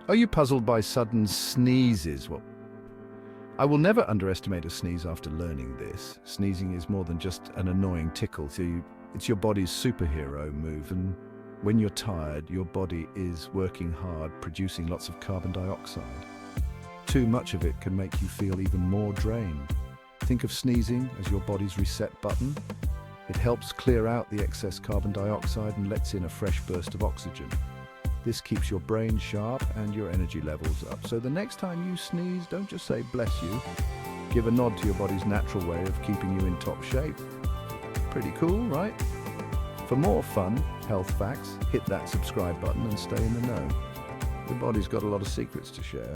Are you puzzled by sudden sneezes? Well, I will never underestimate a sneeze after learning this. Sneezing is more than just an annoying tickle. It's your body's superhero move, and when you're tired, your body is working hard, producing lots of carbon dioxide. Too much of it can make you feel even more drained. Think of sneezing as your body's reset button. It helps clear out the excess carbon dioxide and lets in a fresh burst of oxygen. This keeps your brain sharp and your energy levels up. So the next time you sneeze, don't just say bless you. Give a nod to your body's natural way of keeping you in top shape. Pretty cool, right? For more fun health facts, hit that subscribe button and stay in the know. Your body's got a lot of secrets to share.